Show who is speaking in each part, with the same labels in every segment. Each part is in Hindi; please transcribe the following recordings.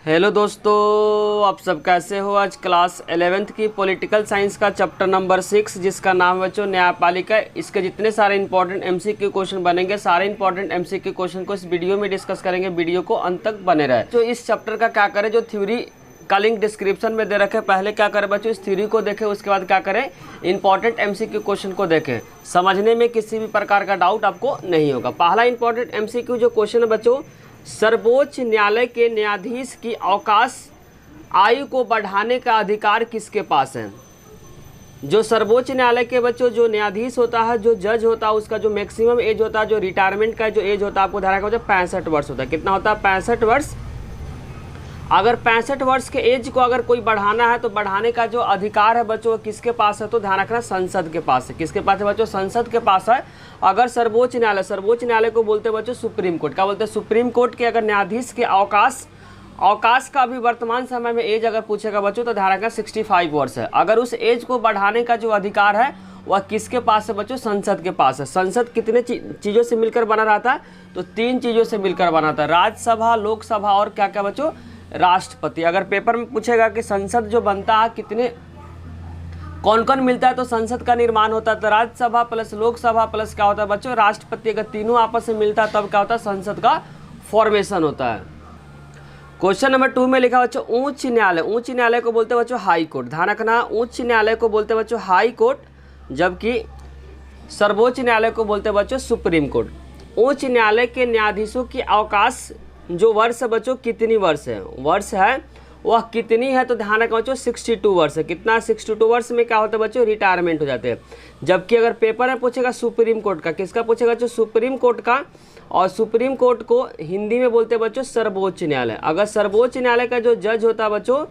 Speaker 1: हेलो दोस्तों, आप सब कैसे हो। आज क्लास 11th की पॉलिटिकल साइंस का चैप्टर नंबर 6 जिसका नाम है बच्चों न्यायपालिका। इसके जितने सारे इंपॉर्टेंट एमसीक्यू क्वेश्चन बनेंगे, सारे इंपॉर्टेंट एमसीक्यू क्वेश्चन को इस वीडियो में डिस्कस करेंगे। वीडियो को अंत तक बने रहे। तो इस चैप्टर का क्या करें, जो थ्योरी का लिंक डिस्क्रिप्शन में दे रखे, पहले क्या करें बच्चों, इस थ्योरी को देखें, उसके बाद क्या करें, इंपॉर्टेंट एमसीक्यू क्वेश्चन को देखें। समझने में किसी भी प्रकार का डाउट आपको नहीं होगा। पहला इंपॉर्टेंट एमसीक्यू जो क्वेश्चन है बच्चों, सर्वोच्च न्यायालय के न्यायाधीश की अवकाश आयु को बढ़ाने का अधिकार किसके पास है। जो सर्वोच्च न्यायालय के बच्चों जो न्यायाधीश होता है, जो जज होता है, उसका जो मैक्सिमम एज होता है, जो रिटायरमेंट का जो एज होता है, आपको ध्यान रखना होता है 65 वर्ष होता है। कितना होता है? 65 वर्ष। अगर 65 वर्ष के एज को अगर कोई बढ़ाना है तो बढ़ाने का जो अधिकार है बच्चों किसके पास है, तो ध्यान रखना संसद के पास है। किसके पास है बच्चों? संसद के पास है। अगर सर्वोच्च न्यायालय को बोलते हैं बच्चों सुप्रीम कोर्ट। क्या बोलते हैं? सुप्रीम कोर्ट के अगर न्यायाधीश के अवकाश का भी वर्तमान समय में एज अगर पूछेगा बच्चों तो ध्यान रखना 65 वर्ष है। अगर उस एज को बढ़ाने का जो अधिकार है वह किसके पास है बच्चों? संसद के पास है। संसद कितने चीज़ों से मिलकर बना रहता है? तो 3 चीज़ों से मिलकर बना था, राज्यसभा, लोकसभा और क्या क्या बच्चों? राष्ट्रपति। अगर पेपर में पूछेगा कि संसद जो बनता है कितने कौन कौन मिलता है, तो संसद का निर्माण होता है तो राज्यसभा प्लस लोकसभा प्लस क्या होता है बच्चों? राष्ट्रपति। अगर तीनों आपस में मिलता है तब क्या होता है? संसद का फॉर्मेशन होता है। क्वेश्चन नंबर 2 में लिखा बच्चों उच्च न्यायालय। उच्च न्यायालय को बोलते हैं बच्चों हाई कोर्ट। ध्यान रखना, उच्च न्यायालय को बोलते हैं बच्चों हाई कोर्ट, जबकि सर्वोच्च न्यायालय को बोलते हैं बच्चों सुप्रीम कोर्ट। उच्च न्यायालय के न्यायाधीशों की अवकाश जो वर्ष है बच्चों कितनी वर्ष है वह कितनी है, तो ध्यान रखना बच्चों 62 वर्ष है। कितना? 62 वर्ष में क्या होता है बच्चों? रिटायरमेंट हो जाते हैं। जबकि अगर पेपर में पूछेगा सुप्रीम कोर्ट का, किसका पूछेगा बच्चों? सुप्रीम कोर्ट का। और सुप्रीम कोर्ट को हिंदी में बोलते हैं बच्चों सर्वोच्च न्यायालय। अगर सर्वोच्च न्यायालय का जो जज होता है बच्चों,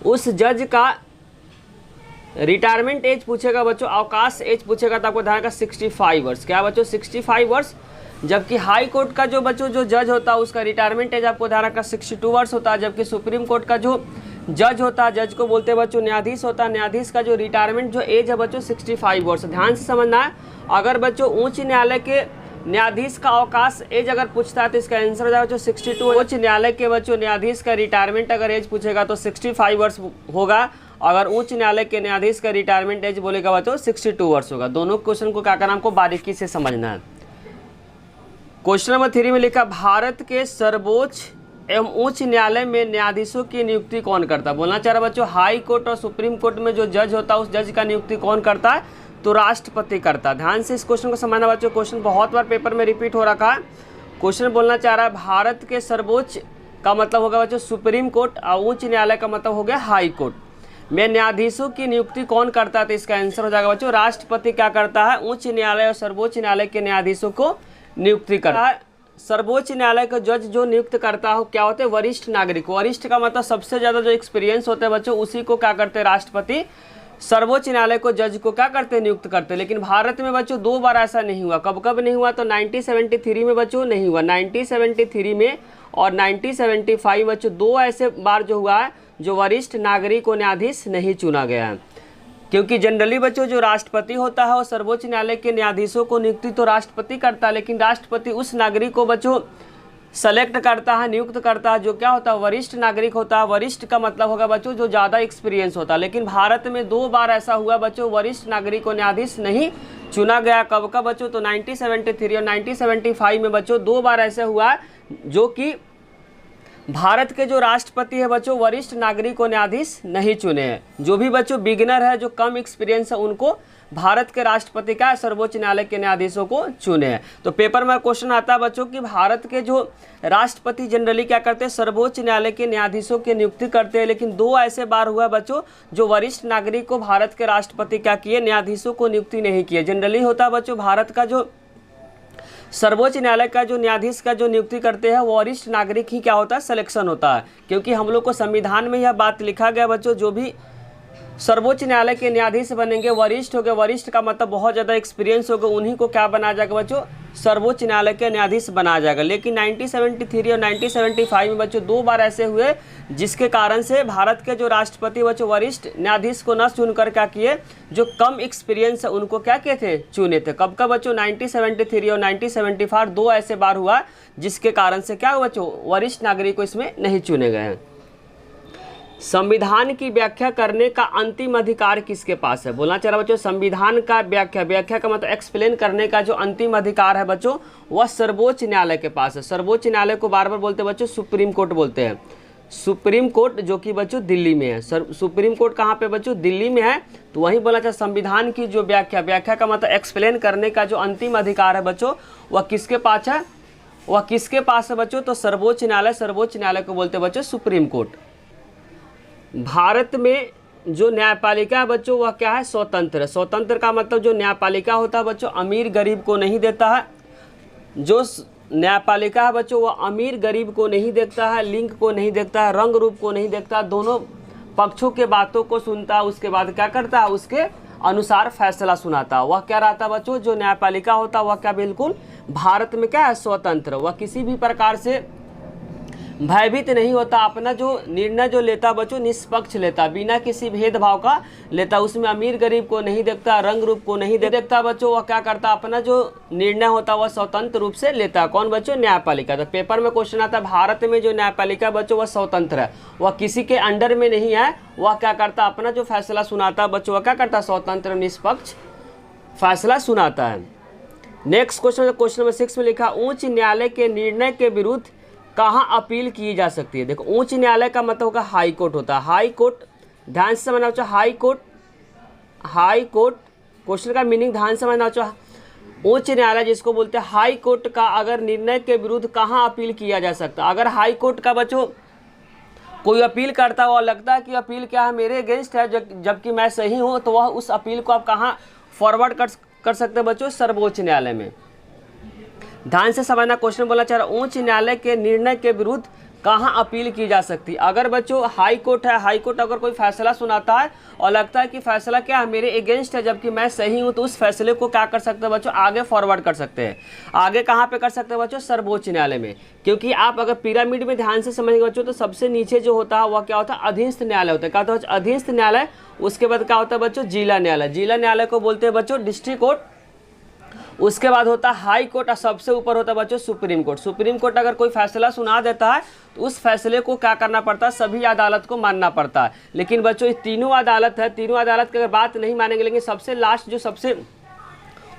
Speaker 1: उस जज का रिटायरमेंट एज पूछेगा बच्चों, अवकाश एज पूछेगा तो आपको ध्यान रखना 65 वर्ष। क्या बच्चों? 65 वर्ष। जबकि हाई कोर्ट का जो बच्चों जो जज होता है उसका रिटायरमेंट एज आपको ध्यान रखना 62 वर्ष होता है। जबकि सुप्रीम कोर्ट का जो जज होता है, जज को बोलते हैं बच्चों न्यायाधीश होता है, न्यायाधीश का जो रिटायरमेंट जो एज है बच्चों 65 वर्ष। ध्यान से समझना है। अगर बच्चों उच्च न्यायालय के न्यायाधीश का अवकाश एज अगर पूछता है तो इसका आंसर हो जाएगा बच्चों 62। उच्च न्यायालय के बच्चों न्यायाधीश का रिटायरमेंट अगर एज पूछेगा तो 65 वर्ष होगा। अगर उच्च न्यायालय के न्यायाधीश का रिटायरमेंट एज बोलेगा बच्चों 62 वर्ष होगा। दोनों क्वेश्चन को क्या करना हमको बारीकी से समझना है। क्वेश्चन नंबर 3 में लिखा भारत के सर्वोच्च एवं उच्च न्यायालय में न्यायाधीशों की नियुक्ति कौन करता है। बोलना चाह रहा बच्चों हाई कोर्ट और सुप्रीम कोर्ट में जो जज होता है उस जज का नियुक्ति कौन करता है, तो राष्ट्रपति करता है। ध्यान से इस क्वेश्चन को समझना बच्चों। क्वेश्चन बहुत बार पेपर में रिपीट हो रखा है। क्वेश्चन बोलना चाह रहा है भारत के सर्वोच्च का मतलब होगा बच्चों सुप्रीम कोर्ट और उच्च न्यायालय का मतलब हो गया हाई कोर्ट में न्यायाधीशों की नियुक्ति कौन करता है, तो इसका आंसर हो जाएगा बच्चों राष्ट्रपति क्या करता है, उच्च न्यायालय और सर्वोच्च न्यायालय के न्यायाधीशों को नियुक्ति करता है। सर्वोच्च न्यायालय का जज जो नियुक्त करता हो क्या होते हैं? वरिष्ठ नागरिक। वरिष्ठ का मतलब सबसे ज़्यादा जो एक्सपीरियंस होता है बच्चों उसी को क्या करते हैं? राष्ट्रपति। सर्वोच्च न्यायालय को जज को क्या करते हैं? नियुक्त करते हैं। लेकिन भारत में बच्चों 2 बार ऐसा नहीं हुआ। कब कब नहीं हुआ? तो 1973 में बच्चों नहीं हुआ, 1973 में और 1975 बच्चों 2 ऐसे बार जो हुआ है जो वरिष्ठ नागरिक को न्यायाधीश नहीं चुना गया है। क्योंकि जनरली बच्चों जो राष्ट्रपति होता है और सर्वोच्च न्यायालय के न्यायाधीशों को नियुक्ति तो राष्ट्रपति करता है, लेकिन राष्ट्रपति उस नागरिक को बच्चों सेलेक्ट करता है, नियुक्त करता है जो क्या होता है? वरिष्ठ नागरिक होता है। वरिष्ठ का मतलब होगा बच्चों जो ज़्यादा एक्सपीरियंस होता है। लेकिन भारत में 2 बार ऐसा हुआ बच्चों वरिष्ठ नागरिक को न्यायाधीश नहीं चुना गया। कब का बच्चों? तो 1973 और 1975 में बच्चों 2 बार ऐसा हुआ जो कि भारत के जो राष्ट्रपति है बच्चों वरिष्ठ नागरिक को न्यायाधीश नहीं चुने हैं। जो भी बच्चों बिगिनर है, जो कम एक्सपीरियंस है, उनको भारत के राष्ट्रपति का सर्वोच्च न्यायालय के न्यायाधीशों को चुने हैं। तो पेपर में क्वेश्चन आता है बच्चों कि भारत के जो राष्ट्रपति जनरली क्या करते हैं? सर्वोच्च न्यायालय के न्यायाधीशों की नियुक्ति करते हैं। लेकिन 2 ऐसे बार हुआ बच्चों जो वरिष्ठ नागरिक को भारत के राष्ट्रपति क्या किए? न्यायाधीशों को नियुक्ति नहीं किए। जनरली होता है बच्चों भारत का जो सर्वोच्च न्यायालय का जो न्यायाधीश का जो नियुक्ति करते हैं वो वरिष्ठ नागरिक ही क्या होता है? सिलेक्शन होता है। क्योंकि हम लोग को संविधान में यह बात लिखा गया बच्चों जो भी सर्वोच्च न्यायालय के न्यायाधीश बनेंगे वरिष्ठ हो गए। वरिष्ठ का मतलब बहुत ज़्यादा एक्सपीरियंस होगा, उन्हीं को क्या बनाया जाएगा बच्चों? सर्वोच्च न्यायालय के न्यायाधीश बनाया जाएगा। लेकिन 1973 और 1975 में बच्चों 2 बार ऐसे हुए जिसके कारण से भारत के जो राष्ट्रपति बच्चों वरिष्ठ न्यायाधीश को न चुनकर क्या किए, जो कम एक्सपीरियंस है उनको क्या किए थे, चुने थे। कब का बच्चों 1973 और 1975 2 ऐसे बार हुआ जिसके कारण से क्या हुआ बच्चों, वरिष्ठ नागरिक को इसमें नहीं चुने गए हैं। संविधान की व्याख्या करने का अंतिम अधिकार किसके पास है? बोलना चाह रहा बच्चों, संविधान का व्याख्या का मतलब एक्सप्लेन करने का जो अंतिम अधिकार है बच्चों वह सर्वोच्च न्यायालय के पास है। सर्वोच्च न्यायालय को बार बार बोलते हैं बच्चों सुप्रीम कोर्ट बोलते हैं। सुप्रीम कोर्ट जो कि बच्चों दिल्ली में है। सुप्रीम कोर्ट कहाँ पे बच्चों, दिल्ली में है। तो वहीं बोला चाहे संविधान की जो व्याख्या का मतलब एक्सप्लेन करने का जो अंतिम अधिकार है बच्चों वह किसके पास है, वह किसके पास है बच्चों, तो सर्वोच्च न्यायालय। सर्वोच्च न्यायालय को बोलते हैं बच्चों सुप्रीम कोर्ट। भारत में जो न्यायपालिका है बच्चों वह क्या है, स्वतंत्र है। स्वतंत्र का मतलब जो न्यायपालिका होता है बच्चों अमीर गरीब को नहीं देता है। जो न्यायपालिका है बच्चों वह अमीर गरीब को नहीं देखता है, लिंग को नहीं देखता है, रंग रूप को नहीं देखता, दोनों पक्षों के बातों को सुनता है, उसके बाद क्या करता है, उसके अनुसार फैसला सुनाता है। वह क्या रहता है बच्चों, जो न्यायपालिका होता है वह क्या बिल्कुल भारत में क्या है, स्वतंत्र। वह किसी भी प्रकार से भयभीत नहीं होता, अपना जो निर्णय जो लेता बच्चों निष्पक्ष लेता, बिना किसी भेदभाव का लेता, उसमें अमीर गरीब को नहीं देखता, रंग रूप को नहीं देखता बच्चों। वह क्या करता, अपना जो निर्णय होता वह स्वतंत्र रूप से लेता। कौन बच्चों, न्यायपालिका। तो पेपर में क्वेश्चन आता है भारत में जो न्यायपालिका बच्चों वह स्वतंत्र है, वह किसी के अंडर में नहीं है। वह क्या करता, अपना जो फैसला सुनाता बच्चों वह क्या करता, स्वतंत्र निष्पक्ष फैसला सुनाता है। नेक्स्ट क्वेश्चन, क्वेश्चन नंबर 6 में लिखा उच्च न्यायालय के निर्णय के विरुद्ध कहाँ अपील की जा सकती है। देखो उच्च न्यायालय का मतलब होगा हाई कोर्ट होता है। हाई कोर्ट ध्यान से समझना चाहिए, high court, high court question का मीनिंग ध्यान से समझना चाहिए। उच्च न्यायालय जिसको बोलते हैं हाई कोर्ट का अगर निर्णय के विरुद्ध कहाँ अपील किया जा सकता है। अगर हाई कोर्ट का बच्चों कोई अपील करता है और लगता है कि अपील क्या है मेरे अगेंस्ट है जबकि मैं सही हूँ, तो वह उस अपील को आप कहाँ फॉरवर्ड कर सकते हैं बच्चों, सर्वोच्च न्यायालय में। ध्यान से समझना, क्वेश्चन बोलना चाह रहा हूं उच्च न्यायालय के निर्णय के विरुद्ध कहाँ अपील की जा सकती है। अगर बच्चों हाई कोर्ट है, हाई कोर्ट अगर कोई फैसला सुनाता है और लगता है कि फैसला क्या है मेरे अगेंस्ट है जबकि मैं सही हूं, तो उस फैसले को क्या कर सकते हैं बच्चों, आगे फॉरवर्ड कर सकते हैं। आगे कहाँ पे कर सकते हैं बच्चों, सर्वोच्च न्यायालय में। क्योंकि आप अगर पिरामिड में ध्यान से समझेंगे बच्चों तो सबसे नीचे जो होता है वह क्या होता है, अधीनस्थ न्यायालय होता है। क्या होता है, अधीनस्थ न्यायालय। उसके बाद क्या होता है बच्चों, जिला न्यायालय। जिला न्यायालय को बोलते हैं बच्चों डिस्ट्रिक्ट कोर्ट। उसके बाद होता है हाई कोर्ट और सबसे ऊपर होता है बच्चों सुप्रीम कोर्ट। सुप्रीम कोर्ट अगर कोई फैसला सुना देता है तो उस फैसले को क्या करना पड़ता है, सभी अदालत को मानना पड़ता है। लेकिन बच्चों ये तीनों अदालत है, तीनों अदालत की अगर बात नहीं मानेंगे, लेकिन सबसे लास्ट जो सबसे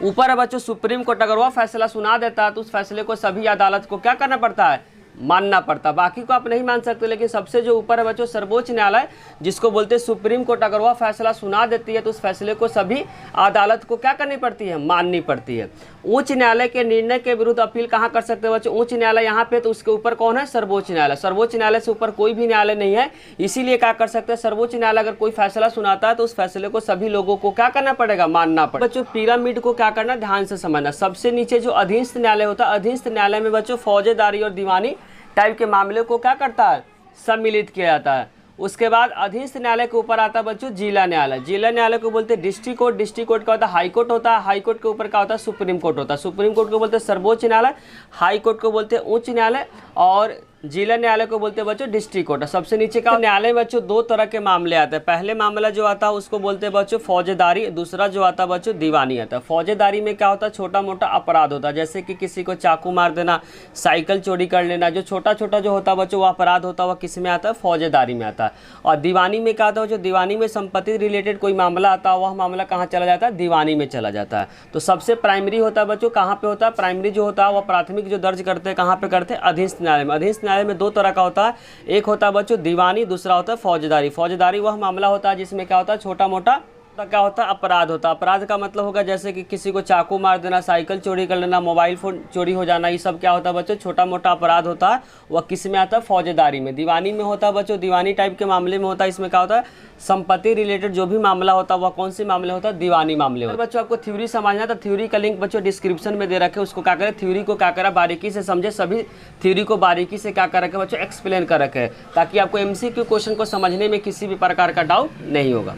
Speaker 1: ऊपर है बच्चों सुप्रीम कोर्ट, अगर वह फैसला सुना देता है तो उस फैसले को सभी अदालत को क्या करना पड़ता है, मानना पड़ता। बाकी को आप नहीं मान सकते, लेकिन सबसे जो ऊपर है बच्चों सर्वोच्च न्यायालय जिसको बोलते हैं सुप्रीम कोर्ट, अगर वह फैसला सुना देती है तो उस फैसले को सभी अदालत को क्या करनी पड़ती है, माननी पड़ती है। उच्च न्यायालय के निर्णय के विरुद्ध अपील कहाँ कर सकते हैं बच्चों, उच्च न्यायालय यहाँ पे, तो उसके ऊपर कौन है, सर्वोच्च न्यायालय। सर्वोच्च न्यायालय से ऊपर कोई भी न्यायालय नहीं है, इसीलिए क्या कर सकते हैं, सर्वोच्च न्यायालय अगर कोई फैसला सुनाता है तो उस फैसले को सभी लोगों को क्या करना पड़ेगा, मानना पड़ेगा। बच्चों पिरामिड को क्या करना, ध्यान से समझना। सबसे नीचे जो अधीनस्थ न्यायालय होता है, अधीनस्थ न्यायालय में बच्चों फौजेदारी और दीवानी टाइप के मामले को क्या करता है, सम्मिलित किया जाता है। उसके बाद अधीनस्थ न्यायालय के ऊपर आता है बच्चों जिला न्यायालय। जिला न्यायालय को बोलते हैं डिस्ट्रिक्ट कोर्ट। डिस्ट्रिक्ट कोर्ट का होता है हाई कोर्ट होता है। हाई कोर्ट के ऊपर क्या होता है, सुप्रीम कोर्ट होता है। सुप्रीम कोर्ट को बोलते हैं सर्वोच्च न्यायालय। हाई कोर्ट को बोलते हैं उच्च न्यायालय और जिला न्यायालय को बोलते हैं बच्चों डिस्ट्रिक्ट कोर्ट। सबसे नीचे का न्यायालय में बच्चों दो तरह के मामले आते हैं। पहले मामला जो आता है उसको बोलते हैं बच्चों फौजेदारी, दूसरा जो आता है बच्चों दीवानी आता है। फौजेदारी में क्या होता है, छोटा मोटा अपराध होता है, जैसे कि किसी को चाकू मार देना, साइकिल चोरी कर लेना, जो छोटा छोटा जो होता है बच्चों वो अपराध होता है, वह किस में आता है, फौजेदारी में आता है। और दीवानी में क्या आता है, जो दीवानी में संपत्ति रिलेटेड कोई मामला आता है वह मामला कहाँ चला जाता है, दीवानी में चला जाता है। तो सबसे प्राइमरी होता है बच्चों कहाँ पे होता है, प्राइमरी जो होता है वह प्राथमिक जो दर्ज करते हैं कहाँ पे करते हैं, अधीनस्थ न्यायालय में। अधीनस्थ न्यायालय में दो तरह का होता है, एक होता है बच्चों दीवानी, दूसरा होता है फौजदारी। फौजदारी वह मामला होता है जिसमें क्या होता है, छोटा मोटा क्या होता है, अपराध होता है। अपराध का मतलब होगा जैसे कि किसी को चाकू मार देना, साइकिल चोरी कर लेना, मोबाइल फोन चोरी हो जाना, ये सब क्या होता है बच्चों, छोटा मोटा अपराध होता है। वह किस में आता है, फौजदारी में। दीवानी में होता है बच्चों, दीवानी टाइप के मामले में होता है। इसमें क्या होता है, संपत्ति रिलेटेड जो भी मामला होता है वह कौन से मामले होता है, दीवानी मामले होता है। बच्चों आपको थ्योरी समझना, तो थ्योरी का लिंक बच्चों डिस्क्रिप्शन में दे रखे, उसको क्या करें, थ्योरी को क्या करा बारीकी से समझे, सभी थ्योरी को बारीकी से क्या कर रखे बच्चों, एक्सप्लेन कर रखे, ताकि आपको MCQ क्वेश्चन को समझने में किसी भी प्रकार का डाउट नहीं होगा।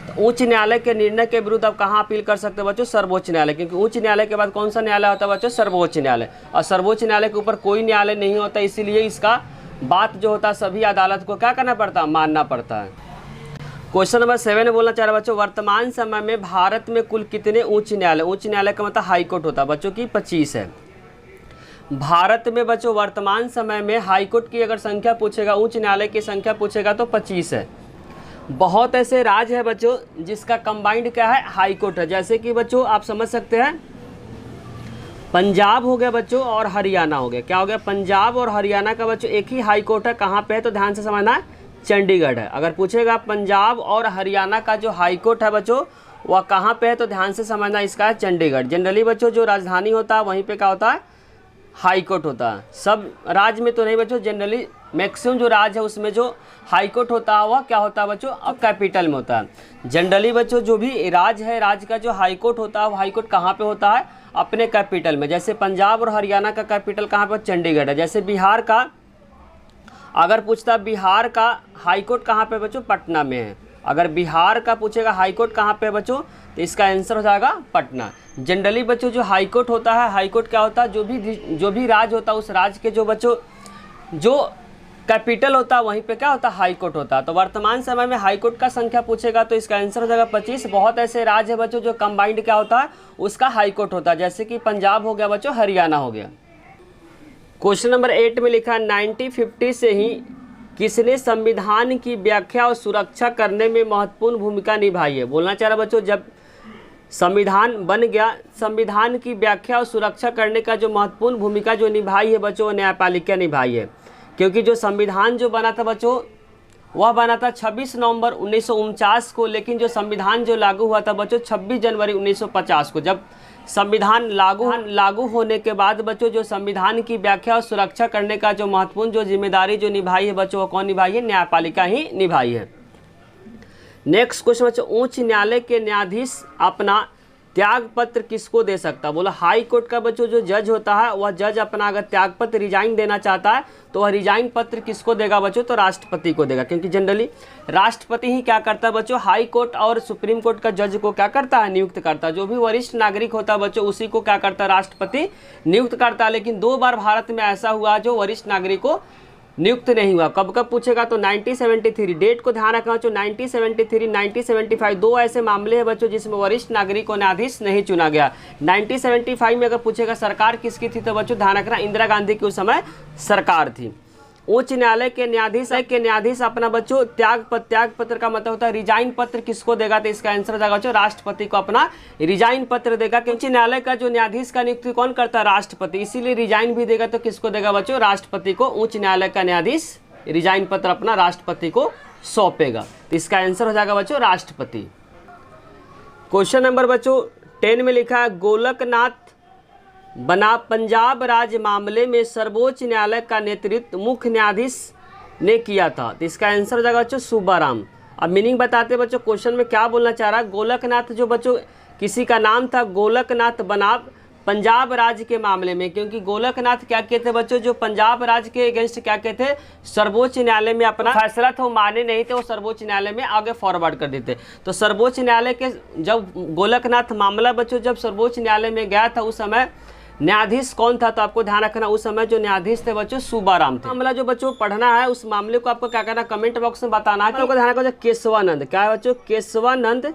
Speaker 1: तो उच्च न्यायालय के निर्णय के विरुद्ध आप कहाँ अपील कर सकते हैं बच्चों? सर्वोच्च न्यायालय, क्योंकि उच्च न्यायालय के बाद कौन सा न्यायालय होता है बच्चों? सर्वोच्च न्यायालय। और सर्वोच्च न्यायालय के ऊपर कोई न्यायालय नहीं होता, इसीलिए इसका बात जो होता है सभी अदालत को क्या करना पड़ता है? मानना पड़ता है। क्वेश्चन नंबर 7 बोलना चाह रहा बच्चों, वर्तमान समय में भारत में कुल कितने उच्च न्यायालय? उच्च न्यायालय का मतलब हाई कोर्ट होता है बच्चों की 25 है। भारत में बच्चों वर्तमान समय में हाई कोर्ट की अगर संख्या पूछेगा, उच्च न्यायालय की संख्या पूछेगा तो 25 है। बहुत ऐसे राज्य है बच्चों जिसका कंबाइंड क्या है? हाई कोर्ट है। जैसे कि बच्चों आप समझ सकते हैं पंजाब हो गया बच्चों और हरियाणा हो गया। क्या हो गया? पंजाब और हरियाणा का बच्चों एक ही हाई कोर्ट है। कहाँ पे है? तो ध्यान से समझना है, चंडीगढ़ है। अगर पूछेगा पंजाब और हरियाणा का जो हाई कोर्ट है बच्चों वह कहाँ पे है? तो ध्यान से समझना इसका है चंडीगढ़। जनरली बच्चों जो राजधानी होता है वहीं पे क्या होता है? हाई कोर्ट होता है। सब राज्य में तो नहीं बच्चों, जनरली मैक्सिमम जो राज्य है उसमें जो हाई कोर्ट होता है वह क्या होता है बच्चों? अब कैपिटल में होता है। जनरली बच्चों जो भी राज्य है, राज्य का जो हाई कोर्ट होता है वो हाई कोर्ट कहाँ पे होता है? अपने कैपिटल में। जैसे पंजाब और हरियाणा का कैपिटल कहाँ पर? चंडीगढ़ है। जैसे बिहार का अगर पूछता बिहार का हाई कोर्ट कहाँ पे बच्चों? पटना में है। अगर बिहार का पूछेगा हाई कोर्ट कहाँ पे बच्चों? तो इसका आंसर हो जाएगा पटना। जनरली बच्चों जो हाई कोर्ट होता है, हाई कोर्ट क्या होता है? जो भी राज्य होता है उस राज्य के जो बच्चों जो कैपिटल होता है वहीं पे क्या होता है? हाई कोर्ट होता है। तो वर्तमान समय में हाई कोर्ट का संख्या पूछेगा तो इसका आंसर हो जाएगा 25। बहुत ऐसे राज्य है बच्चों जो कंबाइंड क्या होता है? उसका हाई कोर्ट होता है। जैसे कि पंजाब हो गया बच्चों, हरियाणा हो गया। क्वेश्चन नंबर 8 में लिखा 1950 से ही किसने संविधान की व्याख्या और सुरक्षा करने में महत्वपूर्ण भूमिका निभाई है? बोलना चाह रहा बच्चों जब संविधान बन गया, संविधान की व्याख्या और सुरक्षा करने का जो महत्वपूर्ण भूमिका जो निभाई है बच्चों, न्यायपालिका निभाई है। क्योंकि जो संविधान जो बना था बच्चों वह बना था 26 नवंबर 1949 को, लेकिन जो संविधान जो लागू हुआ था बच्चों 26 जनवरी 1950 को। जब संविधान लागू होने के बाद बच्चों जो संविधान की व्याख्या और सुरक्षा करने का जो महत्वपूर्ण जो जिम्मेदारी जो निभाई है बच्चों वो कौन निभाई है? न्यायपालिका ही निभाई है। नेक्स्ट क्वेश्चन बच्चों, उच्च न्यायालय के न्यायाधीश अपना त्याग पत्र किसको दे सकता है? बोला हाई कोर्ट का बच्चों जो जज होता है वह जज अपना अगर त्याग पत्र रिजाइन देना चाहता है तो वह रिजाइन पत्र किसको देगा बच्चों? तो राष्ट्रपति को देगा। क्योंकि जनरली राष्ट्रपति ही क्या करता है बच्चों? हाई कोर्ट और सुप्रीम कोर्ट का जज को क्या करता है? नियुक्त करता है। जो भी वरिष्ठ नागरिक होता है बच्चों उसी को क्या करता है? राष्ट्रपति नियुक्त करता है। लेकिन 2 बार भारत में ऐसा हुआ जो वरिष्ठ नागरिक को नियुक्त नहीं हुआ। कब कब पूछेगा? तो 1973। डेट को ध्यान रखना बच्चों, 1973, 1975 2 ऐसे मामले हैं बच्चों जिसमें वरिष्ठ नागरिक को न्यायाधीश नहीं चुना गया। 1975 में अगर पूछेगा सरकार किसकी थी तो बच्चों ध्यान रखना इंदिरा गांधी की उस समय सरकार थी। उच्च न्यायालय के न्यायाधीश अपना बच्चों त्याग पत्र का मतलब होता है रिजाइन पत्र किसको देगा? तो इसका आंसर हो जाएगा बच्चों राष्ट्रपति को अपना रिजाइन पत्र देगा। क्योंकि न्यायालय का जो न्यायाधीश का नियुक्ति कौन करता है? राष्ट्रपति। इसीलिए रिजाइन भी देगा तो किसको देगा बच्चों? राष्ट्रपति को। उच्च न्यायालय का न्यायाधीश रिजाइन पत्र अपना राष्ट्रपति को सौंपेगा। तो इसका आंसर हो जाएगा बच्चों राष्ट्रपति। क्वेश्चन नंबर बच्चों 10 में लिखा है गोलकनाथ बना पंजाब राज्य मामले में सर्वोच्च न्यायालय का नेतृत्व मुख्य न्यायाधीश ने किया था। तो इसका आंसर हो जाएगा बच्चों सुब्बाराम। अब मीनिंग बताते बच्चों क्वेश्चन में क्या बोलना चाह रहा है। गोलकनाथ जो बच्चों किसी का नाम था गोलकनाथ बनाब पंजाब राज्य के मामले में, क्योंकि गोलकनाथ क्या कहते बच्चों जो पंजाब राज्य के अगेंस्ट क्या कहते सर्वोच्च न्यायालय में अपना फैसला था वो माने नहीं थे, वो सर्वोच्च न्यायालय में आगे फॉरवर्ड कर देते। तो सर्वोच्च न्यायालय के जब गोलकनाथ मामला बच्चों जब सर्वोच्च न्यायालय में गया था उस समय न्यायाधीश कौन था? तो आपको ध्यान रखना उस समय जो न्यायाधीश थे बच्चों सुब्बाराम थे। मामला जो बच्चों पढ़ना है उस मामले को आपको क्या करना कमेंट बॉक्स में बताना है। आपको ध्यान रखना केशवानंद क्या है बच्चों? केशवानंद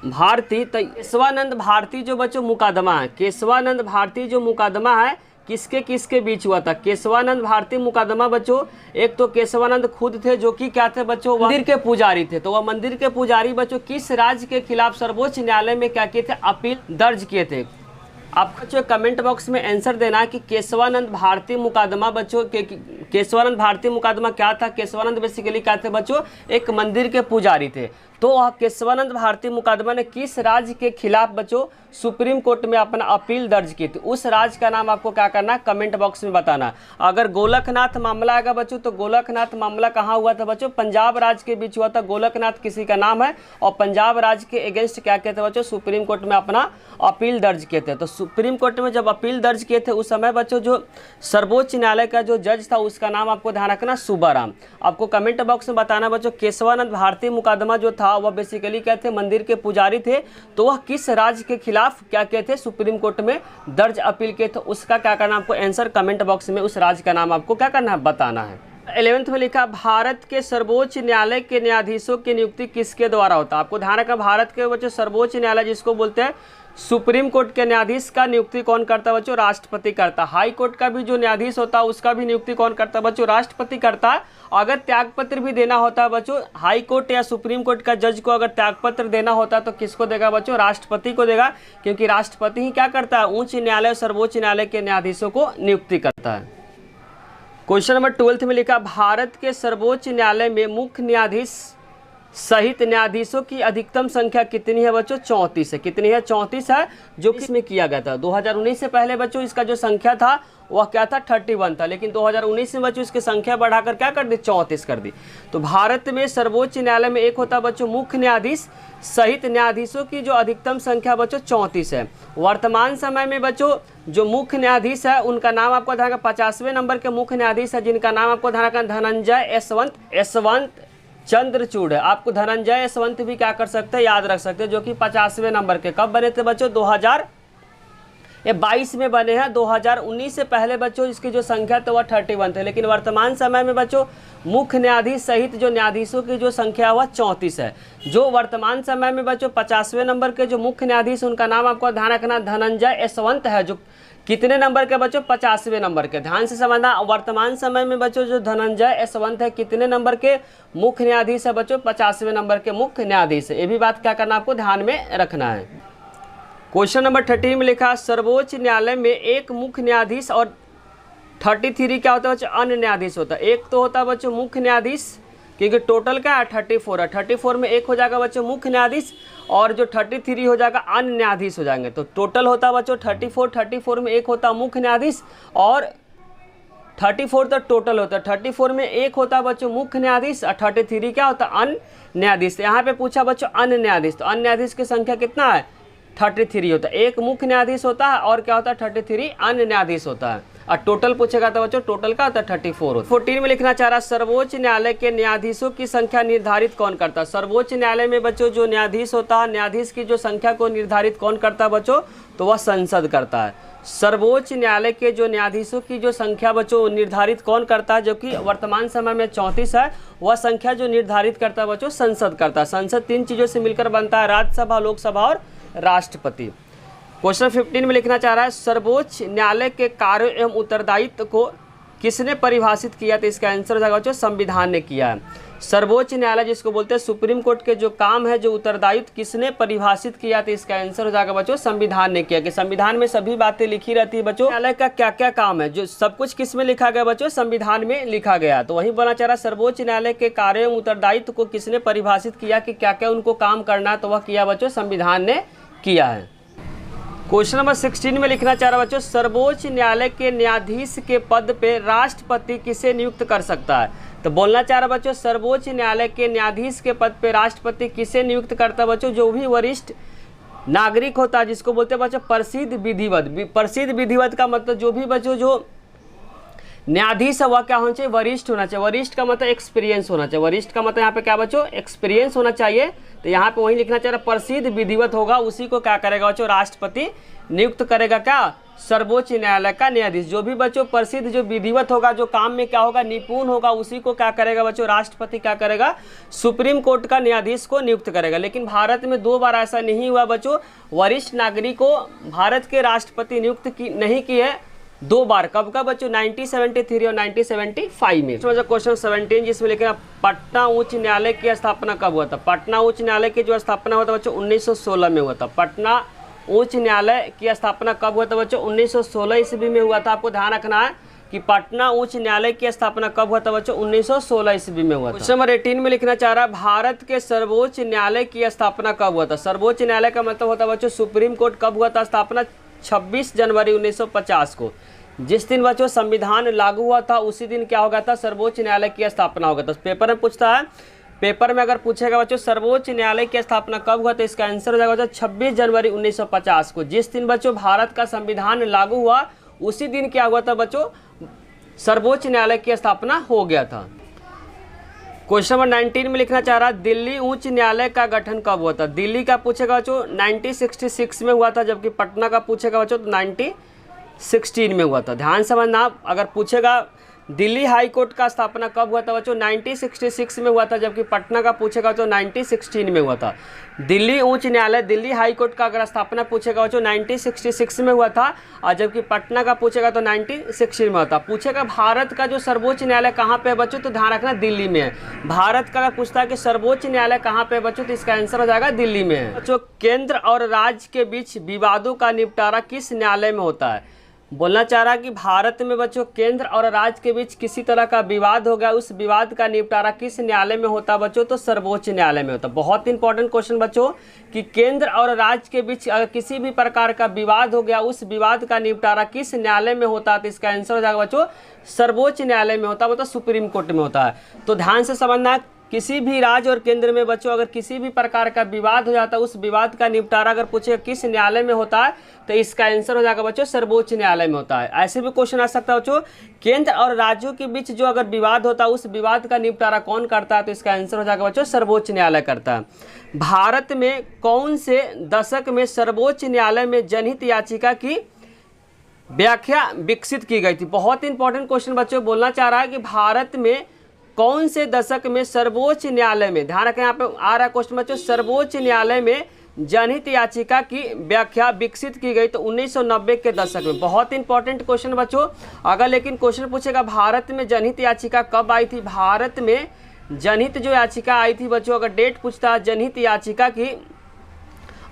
Speaker 1: भारती। तो केशवानंद भारती जो बच्चों मुकदमा है, केशवानंद भारती जो मुकदमा है किसके किसके बीच हुआ था? केशवानंद भारती मुकदमा बच्चों एक तो केशवानंद खुद थे जो कि क्या थे बच्चों? मंदिर के पुजारी थे। तो वह मंदिर के पुजारी बच्चों किस राज्य के खिलाफ सर्वोच्च न्यायालय में क्या किए थे? अपील दर्ज किए थे। आपको बच्चों कमेंट बॉक्स में आंसर देना है कि केशवानंद भारती मुकदमा बच्चों केशवानंद भारती मुकदमा क्या था? केशवानंद बेसिकली क्या थे बच्चों? एक मंदिर के पुजारी थे। तो वह केशवानंद भारती मुकदमा ने किस राज्य के खिलाफ बच्चों सुप्रीम कोर्ट में अपना अपील दर्ज की थी, उस राज्य का नाम आपको क्या करना है, कमेंट बॉक्स में बताना। अगर गोलकनाथ मामला आएगा बच्चों, तो गोलकनाथ मामला कहाँ हुआ था बच्चों, पंजाब राज्य के बीच हुआ था। गोलकनाथ किसी का नाम है और पंजाब राज्य के अगेंस्ट क्या कहते बच्चों, सुप्रीम कोर्ट में अपना अपील दर्ज किए थे। तो सुप्रीम कोर्ट में जब अपील दर्ज किए थे उस समय बच्चों जो सर्वोच्च न्यायालय का जो जज था उसका नाम आपको ध्यान रखना सुब्बाराम। आपको कमेंट बॉक्स में बताना बच्चों केशवानंद भारती मुकदमा जो था वह बेसिकली क्या थे, मंदिर के पुजारी थे, तो वह किस राज्य के खिलाफ क्या कहते सुप्रीम कोर्ट में दर्ज अपील किए थे, उसका क्या करना आपको आंसर कमेंट बॉक्स में उस राज्य का नाम आपको क्या करना है, बताना है। 11th में लिखा भारत के सर्वोच्च न्यायालय के न्यायाधीशों की नियुक्ति किसके द्वारा होता है। आपको ध्यान रखना भारत के बच्चों सर्वोच्च न्यायालय जिसको बोलते हैं सुप्रीम कोर्ट के न्यायाधीश का नियुक्ति कौन करता है बच्चों, राष्ट्रपति करता है। हाई कोर्ट का भी जो न्यायाधीश होता है उसका भी नियुक्ति कौन करता है बच्चों, राष्ट्रपति करता है। अगर त्यागपत्र भी देना होता है बच्चों, हाई कोर्ट या सुप्रीम कोर्ट का जज को अगर त्यागपत्र देना होता है तो किसको देगा बच्चों, राष्ट्रपति को देगा, क्योंकि राष्ट्रपति ही क्या करता है, उच्च न्यायालय और सर्वोच्च न्यायालय के न्यायाधीशों को नियुक्ति करता है। क्वेश्चन नंबर 12 में लिखा भारत के सर्वोच्च न्यायालय में मुख्य न्यायाधीश सहित न्यायाधीशों की अधिकतम संख्या कितनी है बच्चों, 34 है। कितनी है, 34 है, जो कि इसमें किया गया था 2019 से पहले बच्चों इसका जो संख्या था वह क्या था, 31 था, लेकिन 2019 में बच्चों इसकी संख्या बढ़ाकर क्या कर दी, 34 कर दी। तो भारत में सर्वोच्च न्यायालय में एक होता बच्चों मुख्य न्यायाधीश सहित न्यायाधीशों की जो अधिकतम संख्या बच्चों 34 है। वर्तमान समय में बच्चों जो मुख्य न्यायाधीश है उनका नाम आपको ध्यान रखना, 50वें नंबर के मुख्य न्यायाधीश है जिनका नाम आपको ध्यान रखना धनंजय यशवंत चंद्रचूड़ है। आपको धनंजय यशवंत भी क्या कर सकते हैं, याद रख सकते हैं, जो कि 50वें नंबर के कब बने थे बच्चों, 2022 में बने हैं। 2019 से पहले बच्चों इसकी जो संख्या तो वह 31 थे, लेकिन वर्तमान समय में बच्चों मुख्य न्यायाधीश सहित जो न्यायाधीशों की जो संख्या वह 34 है। जो वर्तमान समय में बच्चों 50वें नंबर के जो मुख्य न्यायाधीश उनका नाम आपको ध्यान रखना धनंजय यशवंत है, जो कितने नंबर के बच्चों, 50वें नंबर के। ध्यान से समझना, वर्तमान समय में बच्चों जो धनंजय यशवंत है कितने नंबर के मुख्य न्यायाधीश है बच्चों, 50वें नंबर के मुख्य न्यायाधीश है। ये भी बात क्या करना आपको ध्यान में रखना है। क्वेश्चन नंबर 13 में लिखा सर्वोच्च न्यायालय में एक मुख्य न्यायाधीश और 33 क्या होता है बच्चों, अन्य न्यायाधीश होता है। एक तो होता है बच्चों मुख्य न्यायाधीश, क्योंकि टोटल क्या है 34 है, 34 में एक हो जाएगा बच्चों मुख्य न्यायाधीश और जो 33 हो जाएगा अन्य न्यायाधीश हो जाएंगे। तो टोटल होता है बच्चों 34 में एक होता मुख्य न्यायाधीश और 34 तो टोटल होता है, 34 में एक होता है बच्चों मुख्य न्यायाधीश और 33 क्या होता है, अन्य न्यायाधीश। यहाँ पे पूछा बच्चों अन्य न्यायाधीश, तो अन्य न्यायाधीश की संख्या कितना है, 33 होता है। एक मुख्य न्यायाधीश होता है और क्या होता है 33 अन्य न्यायाधीश होता है। और टोटल पूछेगा तो बच्चों टोटल का होता है 34 होता है। 14 में लिखना चाह रहा सर्वोच्च न्यायालय के न्यायाधीशों की संख्या निर्धारित कौन करता है। सर्वोच्च न्यायालय में बच्चों जो न्यायाधीश होता है, न्यायाधीश की जो संख्या को निर्धारित कौन करता है बच्चों, तो वह संसद करता है। सर्वोच्च न्यायालय के जो न्यायाधीशों की जो संख्या बच्चों निर्धारित कौन करता है, जो कि वर्तमान समय में 34 है, वह संख्या जो निर्धारित करता है बच्चों संसद करता है। संसद 3 चीज़ों से मिलकर बनता है, राज्यसभा, लोकसभा और राष्ट्रपति। क्वेश्चन 15 में लिखना चाह रहा है सर्वोच्च न्यायालय के कार्य एवं उत्तरदायित्व को किसने परिभाषित किया, तो इसका आंसर हो जाएगा बच्चों संविधान ने किया है। सर्वोच्च न्यायालय जिसको बोलते हैं सुप्रीम कोर्ट के जो काम है, जो उत्तरदायित्व किसने परिभाषित किया, तो इसका आंसर हो जाएगा बच्चों संविधान ने किया। कि संविधान में सभी बातें लिखी रहती है बच्चों, न्यायालय का क्या क्या काम है, जो सब कुछ किस में लिखा गया बच्चों, संविधान में लिखा गया। तो वही बोलना चाह रहा सर्वोच्च न्यायालय के कार्य एवं उत्तरदायित्व को किसने परिभाषित किया कि क्या क्या उनको काम करना है, तो वह किया बच्चों संविधान ने किया है। क्वेश्चन नंबर 16 में लिखना चाह रहा बच्चों सर्वोच्च न्यायालय के न्यायाधीश के पद पे राष्ट्रपति किसे नियुक्त कर सकता है। तो बोलना चाह रहा बच्चों सर्वोच्च न्यायालय के न्यायाधीश के पद पे राष्ट्रपति किसे नियुक्त करता है बच्चों, जो भी वरिष्ठ नागरिक होता है, जिसको बोलते हैं बच्चों प्रसिद्ध विधिवत। प्रसिद्ध विधिवत का मतलब जो भी बच्चों जो न्यायाधीश है वह क्या होना चाहिए, वरिष्ठ होना चाहिए। वरिष्ठ का मतलब एक्सपीरियंस होना चाहिए। वरिष्ठ का मतलब यहाँ पे क्या बच्चों, एक्सपीरियंस होना चाहिए। तो यहाँ पे वही लिखना चाह रहा प्रसिद्ध विधिवत होगा, उसी को क्या करेगा बच्चों, राष्ट्रपति नियुक्त करेगा। क्या, सर्वोच्च न्यायालय का न्यायाधीश। जो भी बच्चों प्रसिद्ध जो विधिवत होगा, जो काम में क्या होगा निपुण होगा, उसी को क्या करेगा बच्चों, राष्ट्रपति क्या करेगा, सुप्रीम कोर्ट का न्यायाधीश को नियुक्त करेगा। लेकिन भारत में 2 बार ऐसा नहीं हुआ बच्चों, वरिष्ठ नागरिक को भारत के राष्ट्रपति नियुक्त नहीं किए 2 बार। कब का बच्चों, 1973 और 1975 में। क्वेश्चन 17 जिसमें लिखा पटना उच्च न्यायालय की स्थापना कब हुआ था। पटना उच्च न्यायालय की जो स्थापना हुआ था बच्चों 1916 में हुआ था। पटना उच्च न्यायालय की स्थापना कब हुआ था बच्चों, 1916 ईस्वी में हुआ था। आपको ध्यान रखना है कि पटना उच्च न्यायालय की स्थापना कब हुआ था बच्चों? 1916 ईस्वी में हुआ था। क्वेश्चन नंबर 18 में लिखना चाह रहा है भारत के सर्वोच्च न्यायालय की स्थापना कब हुआ था? सर्वोच्च न्यायालय का मतलब होता है बच्चों सुप्रीम कोर्ट। कब हुआ था स्थापना? 26 जनवरी 1950 को। जिस दिन बच्चों संविधान लागू हुआ था उसी दिन क्या हो गया था? सर्वोच्च न्यायालय की स्थापना हो गया था। पेपर में पूछता है, पेपर में अगर पूछेगा बच्चों सर्वोच्च न्यायालय की स्थापना कब हुआ तो इसका आंसर हो जाएगा बच्चों 26 जनवरी 1950 को। जिस दिन बच्चों भारत का संविधान लागू हुआ उसी दिन क्या हुआ था बच्चों? सर्वोच्च न्यायालय की स्थापना हो गया था। क्वेश्चन नंबर 19 में लिखना चाह रहा दिल्ली उच्च न्यायालय का गठन कब हुआ था? दिल्ली का पूछेगा बच्चों 1966 में हुआ था, जबकि पटना का पूछेगा बच्चों तो 1916 में हुआ था। ध्यान समझना, अगर पूछेगा दिल्ली हाई कोर्ट का स्थापना कब हुआ था बच्चों? 1966 में हुआ था, जबकि पटना का पूछेगा तो 1916 में हुआ था। दिल्ली उच्च न्यायालय, दिल्ली हाई कोर्ट का अगर स्थापना पूछेगा बच्चों 1966 में हुआ था, और जबकि पटना का पूछेगा तो 1916 में हुआ था। पूछेगा भारत का जो सर्वोच्च न्यायालय कहाँ पे है बच्चों? तो ध्यान रखना दिल्ली में है। भारत का अगर पूछता है कि सर्वोच्च न्यायालय कहाँ पे है बच्चों, तो इसका आंसर हो जाएगा दिल्ली में है। बच्चों केंद्र और राज्य के बीच विवादों का निपटारा किस न्यायालय में होता है? बोलना चाह रहा है कि भारत में बच्चों केंद्र और राज्य के बीच किसी तरह का विवाद हो गया, उस विवाद का निपटारा किस न्यायालय में होता है बच्चों? तो सर्वोच्च न्यायालय में होता है। बहुत इंपॉर्टेंट क्वेश्चन बच्चों कि केंद्र और राज्य के बीच अगर किसी भी प्रकार का विवाद हो गया, उस विवाद का निपटारा किस न्यायालय में होता है? तो इसका आंसर हो जाएगा बच्चों सर्वोच्च न्यायालय में होता है, मतलब सुप्रीम कोर्ट में होता है। तो ध्यान से समझना, किसी भी राज्य और केंद्र में बच्चों अगर किसी भी प्रकार का विवाद हो जाता है, उस विवाद का निपटारा अगर पूछेगा किस न्यायालय में होता है, तो इसका आंसर हो जाएगा बच्चों सर्वोच्च न्यायालय में होता है। ऐसे भी क्वेश्चन आ सकता है बच्चों, केंद्र और राज्यों के बीच जो अगर विवाद होता है उस विवाद का निपटारा कौन करता है? तो इसका आंसर हो जाएगा बच्चों सर्वोच्च न्यायालय करता है। भारत में कौन से दशक में सर्वोच्च न्यायालय में जनहित याचिका की व्याख्या विकसित की गई थी? बहुत इंपॉर्टेंट क्वेश्चन बच्चों, बोलना चाह रहा है कि भारत में कौन से दशक में सर्वोच्च न्यायालय में, ध्यान रखें यहाँ पे आ रहा है क्वेश्चन बच्चों, सर्वोच्च न्यायालय में जनहित याचिका की व्याख्या विकसित की गई? तो 1990 के दशक में। बहुत इंपॉर्टेंट क्वेश्चन बच्चों। अगर लेकिन क्वेश्चन पूछेगा भारत में जनहित याचिका कब आई थी? भारत में जनहित जो याचिका आई थी बच्चों, अगर डेट पूछता है जनहित याचिका की,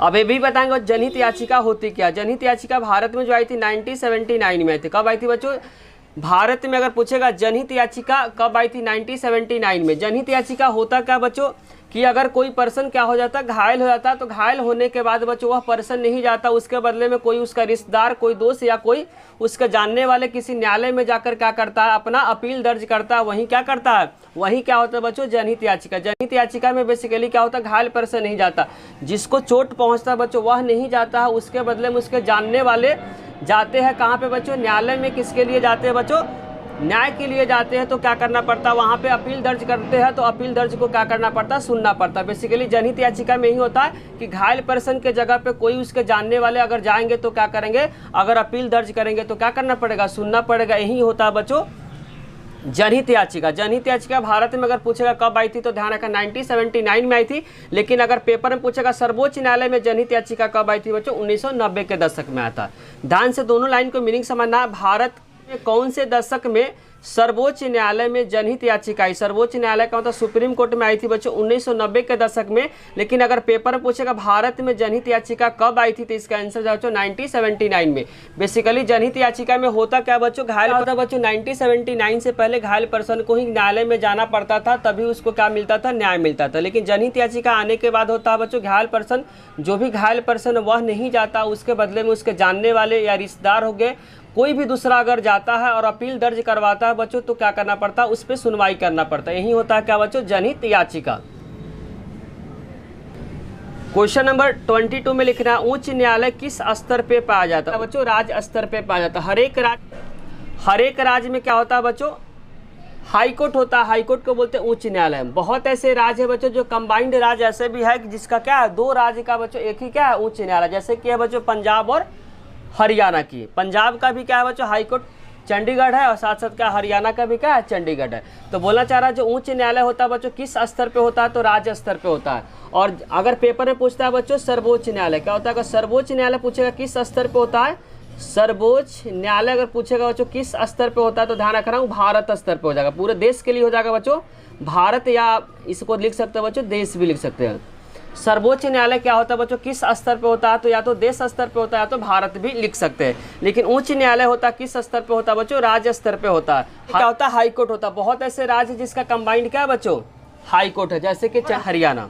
Speaker 1: अब ये भी बताएंगे जनहित याचिका होती क्या। जनहित याचिका भारत में जो आई थी 1979 में आई थी। कब आई थी बच्चों? भारत में अगर पूछेगा जनहित याचिका कब आई थी? 1979 में। जनहित याचिका होता क्या बच्चों कि अगर कोई पर्सन क्या हो जाता, घायल हो जाता, तो घायल होने के बाद बच्चों वह पर्सन नहीं जाता, उसके बदले में कोई उसका रिश्तेदार, कोई दोस्त या कोई उसके जानने वाले किसी न्यायालय में जाकर क्या करता है? अपना अपील दर्ज करता है। वहीं क्या करता है? वहीं क्या होता है बच्चों? जनहित याचिका। जनहित याचिका में बेसिकली क्या होता है? घायल पर्सन नहीं जाता, जिसको चोट पहुँचता है बच्चों वह नहीं जाता है, उसके बदले में उसके जानने वाले जाते हैं। कहाँ पे बच्चों? न्यायालय में। किसके लिए जाते हैं बच्चों? न्याय के लिए जाते हैं। तो क्या करना पड़ता है? वहाँ पे अपील दर्ज करते हैं, तो अपील दर्ज को क्या करना पड़ता है? सुनना पड़ता है। बेसिकली जनहित याचिका में ही होता है कि घायल पर्सन के जगह पे कोई उसके जानने वाले अगर जाएंगे तो क्या करेंगे? अगर अपील दर्ज करेंगे तो क्या करना पड़ेगा? सुनना पड़ेगा। यही होता है बच्चों जनहित याचिका। जनहित याचिका भारत में अगर पूछेगा कब आई थी, तो ध्यान रखा 1979 में आई थी। लेकिन अगर पेपर में पूछेगा सर्वोच्च न्यायालय में जनहित याचिका कब आई थी बच्चों? 1990 के दशक में आता। ध्यान से दोनों लाइन को मीनिंग समझना। भारत में कौन से दशक में सर्वोच्च न्यायालय में जनहित याचिका आई? सर्वोच्च न्यायालय का मतलब सुप्रीम कोर्ट में आई थी बच्चों 1990 के दशक में। लेकिन अगर पेपर में पूछेगा भारत में जनहित याचिका कब आई थी, तो इसका आंसर बच्चों 1979 में। बेसिकली जनहित याचिका में होता क्या बच्चों? घायल होता बच्चों 1979 से पहले घायल पर्सन को ही न्यायालय में जाना पड़ता था, तभी उसको क्या मिलता था? न्याय मिलता था। लेकिन जनहित याचिका आने के बाद होता है बच्चों घायल पर्सन, जो भी घायल पर्सन वह नहीं जाता, उसके बदले में उसके जानने वाले या रिश्तेदार हो गए, कोई भी दूसरा अगर जाता है और अपील दर्ज करवाता है बच्चों, तो क्या करना पड़ता है? उस पर सुनवाई करना पड़ता है। यही होता है क्या बच्चों? जनहित याचिका। क्वेश्चन नंबर 22 में लिखना है उच्च न्यायालय किस स्तर पे पाया जाता है बच्चों? राज्य स्तर पे पाया जाता है। हर एक राज्य में क्या होता है बच्चों? हाई कोर्ट होता है। हाई कोर्ट को बोलते हैं उच्च न्यायालय। बहुत ऐसे राज्य है बच्चों जो कंबाइंड राज्य ऐसे भी है जिसका क्या है? दो राज्य का बच्चों एक ही क्या है? उच्च न्यायालय। जैसे कि है बच्चों पंजाब और हरियाणा की। पंजाब का भी क्या है बच्चों? हाई कोर्ट चंडीगढ़ है, और साथ साथ क्या हरियाणा का भी क्या है? चंडीगढ़ है। तो बोलना चाह रहा है जो उच्च न्यायालय होता है बच्चों किस स्तर पे होता है? तो राज्य स्तर पे होता है। और अगर पेपर में पूछता है बच्चों सर्वोच्च न्यायालय, क्या होता है? अगर सर्वोच्च न्यायालय पूछेगा किस स्तर पे होता है? सर्वोच्च न्यायालय अगर पूछेगा बच्चों किस स्तर पे होता है, तो ध्यान रख रहा हूँ भारत स्तर पे हो जाएगा। पूरे देश के लिए हो जाएगा बच्चों भारत, या इसको लिख सकते हो बच्चों देश भी लिख सकते हैं। सर्वोच्च न्यायालय क्या होता है बच्चों, किस स्तर पे होता है, तो या तो देश स्तर पे होता है या तो भारत भी लिख सकते हैं। लेकिन उच्च न्यायालय होता है किस स्तर पे होता है बच्चों, राज्य स्तर पे होता है। क्या होता है, हाई कोर्ट होता है। बहुत ऐसे राज्य जिसका कंबाइंड क्या है बच्चों, हाई कोर्ट है, जैसे कि हरियाणा।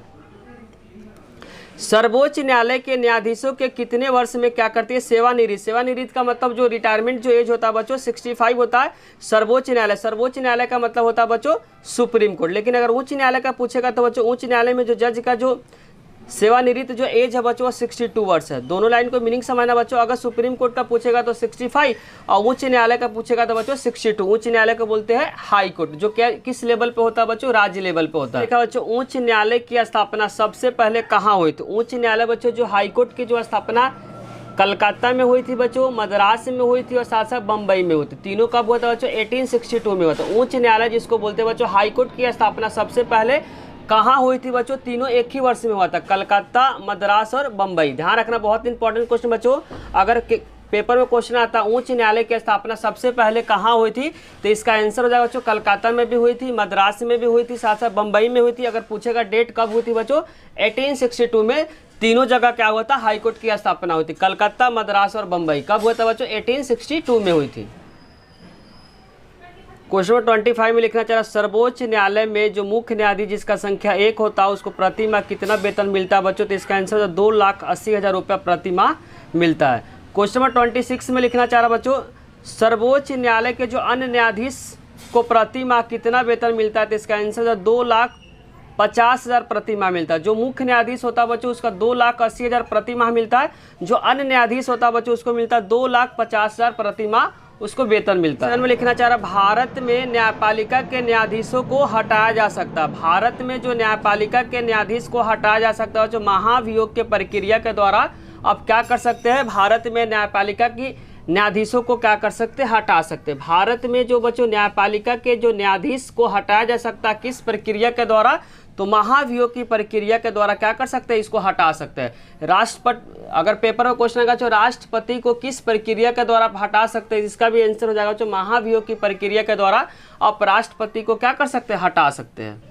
Speaker 1: सर्वोच्च न्यायालय के न्यायाधीशों के कितने वर्ष में क्या करती है, सेवानिवृत्त। सेवानिवृत्त का मतलब जो रिटायरमेंट जो एज होता है बच्चों 65 होता है सर्वोच्च न्यायालय। सर्वोच्च न्यायालय का मतलब होता है बच्चों सुप्रीम कोर्ट। लेकिन अगर उच्च न्यायालय का पूछेगा तो बच्चों उच्च न्यायालय में जो जज का जो सेवानिवृत्त जो एज है बच्चों 62 वर्ष है। दोनों लाइन को मीनिंग समझना बच्चों। अगर सुप्रीम कोर्ट का पूछेगा तो 65 और उच्च न्यायालय का पूछेगा तो बच्चों 62। उच्च न्यायालय को बोलते हैं हाई कोर्ट, जो क्या किस लेवल पे होता है बच्चों, राज्य लेवल पे होता है। देखा बच्चों, उच्च न्यायालय की स्थापना सबसे पहले कहाँ हुई थी। उच्च न्यायालय बच्चों जो हाई कोर्ट की जो स्थापना कलकत्ता में हुई थी बच्चों, मद्रास में हुई थी और साथ साथ बम्बई में हुई थी। तीनों कब हुआ था बच्चों, 1862 में हुआ था। उच्च न्यायालय जिसको बोलते हैं बच्चों हाई कोर्ट की स्थापना सबसे पहले कहाँ हुई थी बच्चों, तीनों एक ही वर्ष में हुआ था, कलकत्ता, मद्रास और बम्बई। ध्यान रखना, बहुत इंपॉर्टेंट क्वेश्चन बच्चों। अगर पेपर में क्वेश्चन आता है उच्च न्यायालय की स्थापना सबसे पहले कहाँ हुई थी, तो इसका आंसर हो जाएगा बच्चों कलकत्ता में भी हुई थी, मद्रास में भी हुई थी, साथ साथ बम्बई में हुई थी। अगर पूछेगा डेट कब हुई थी बच्चों, 1862 में तीनों जगह क्या हुआ था, हाईकोर्ट की स्थापना हुई थी। कलकत्ता, मद्रास और बम्बई कब हुआ था बच्चों, 1862 में हुई थी। क्वेश्चन नंबर 25 में लिखना चाह रहा, सर्वोच्च न्यायालय में जो मुख्य न्यायाधीश जिसका संख्या 1 होता है उसको प्रति माह कितना वेतन मिलता है बच्चों, तो इसका आंसर 2,80,000 रुपया प्रति माह मिलता है। क्वेश्चन नंबर 26 में लिखना चाह रहा बच्चों, सर्वोच्च न्यायालय के जो अन्य न्यायाधीश को प्रति माह कितना वेतन मिलता है, तो इसका आंसर 2,50,000 प्रति माह मिलता है। जो मुख्य न्यायाधीश होता है बच्चों उसका 2,80,000 प्रति माह मिलता है। जो अन्य न्यायाधीश होता है बच्चों उसको मिलता है 2,50,000 प्रति माह उसको वेतन मिलता है। में लिखना चाह रहा, भारत में न्यायपालिका के न्यायाधीशों को हटाया जा सकता है। भारत में जो न्यायपालिका के न्यायाधीश को हटाया जा सकता है जो महाभियोग के प्रक्रिया के द्वारा अब क्या कर सकते हैं, भारत में न्यायपालिका की न्यायाधीशों को क्या कर सकते हैं, हटा सकते हैं। भारत में जो बच्चों न्यायपालिका के जो न्यायाधीश को हटाया जा सकता है किस प्रक्रिया के द्वारा, तो महाभियोग की प्रक्रिया के द्वारा क्या कर सकते हैं, इसको हटा सकते हैं। राष्ट्रपति, अगर पेपर में क्वेश्चन आएगा जो राष्ट्रपति को किस प्रक्रिया के द्वारा हटा सकते हैं, इसका भी आंसर हो जाएगा जो महाभियोग की प्रक्रिया के द्वारा आप राष्ट्रपति को क्या कर सकते हैं, हटा सकते हैं।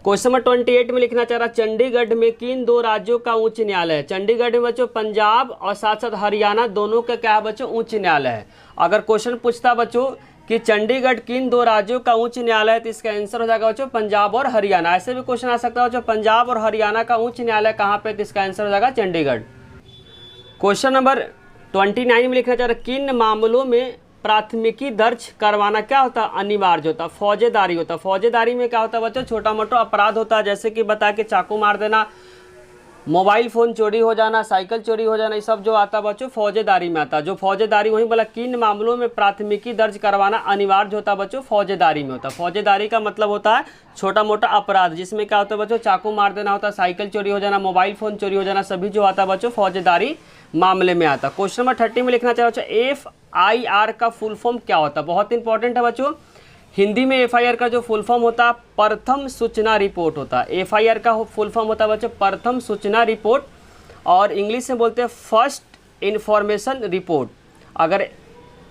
Speaker 1: क्वेश्चन नंबर 28 में लिखना चाह रहा, चंडीगढ़ में किन दो राज्यों का उच्च न्यायालय है। चंडीगढ़ में बच्चों पंजाब और साथ साथ हरियाणा दोनों का क्या है बच्चों, उच्च न्यायालय है। अगर क्वेश्चन पूछता बच्चों कि चंडीगढ़ किन दो राज्यों का उच्च न्यायालय है, तो इसका आंसर हो जाएगा बच्चों पंजाब और हरियाणा। ऐसे भी क्वेश्चन आ सकता है बच्चों पंजाब और हरियाणा का उच्च न्यायालय कहाँ पे, तो इसका आंसर हो जाएगा चंडीगढ़। क्वेश्चन नंबर 29 में लिखना चाह रहा, किन मामलों में प्राथमिकी दर्ज करवाना क्या होता है, अनिवार्य होता है, फौजेदारी होता है। फौजेदारी में क्या होता है बच्चों, छोटा मोटा अपराध होता है, जैसे कि बता के चाकू मार देना, मोबाइल फ़ोन चोरी हो जाना, साइकिल चोरी हो जाना, ये सब जो आता है बच्चों फौजेदारी में आता है। जो फौजेदारी वहीं बोला किन मामलों में प्राथमिकी दर्ज करवाना अनिवार्य होता है बच्चों, फौजेदारी में होता है। फौजेदारी का मतलब होता है छोटा मोटा अपराध जिसमें क्या होता है बच्चों, चाकू मार देना होता है, साइकिल चोरी हो जाना, मोबाइल फ़ोन चोरी हो जाना, सभी जो आता है बच्चों फौजेदारी मामले में आता है। क्वेश्चन नंबर 30 में लिखना चाहे बच्चों, FIR का फुल फॉर्म क्या होता है, बहुत इंपॉर्टेंट है बच्चों। हिंदी में FIR का जो फुल फॉर्म होता है प्रथम सूचना रिपोर्ट होता है। FIR का फुल फॉर्म होता है बच्चों प्रथम सूचना रिपोर्ट, और इंग्लिश में बोलते हैं फर्स्ट इन्फॉर्मेशन रिपोर्ट। अगर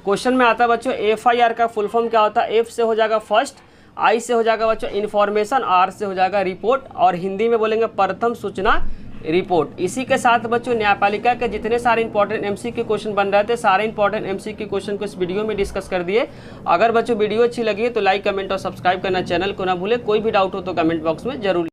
Speaker 1: क्वेश्चन में आता है बच्चों FIR का फुल फॉर्म क्या होता है, F से हो जाएगा फर्स्ट, I से हो जाएगा बच्चों इन्फॉर्मेशन, R से हो जाएगा रिपोर्ट, और हिंदी में बोलेंगे प्रथम सूचना रिपोर्ट। इसी के साथ बच्चों न्यायपालिका के जितने सारे इंपॉर्टेंट MCQ क्वेश्चन बन रहे थे सारे इंपॉर्टेंट MCQ क्वेश्चन को इस वीडियो में डिस्कस कर दिए। अगर बच्चों वीडियो अच्छी लगी है तो लाइक कमेंट और सब्सक्राइब करना चैनल को ना भूले। कोई भी डाउट हो तो कमेंट बॉक्स में जरूर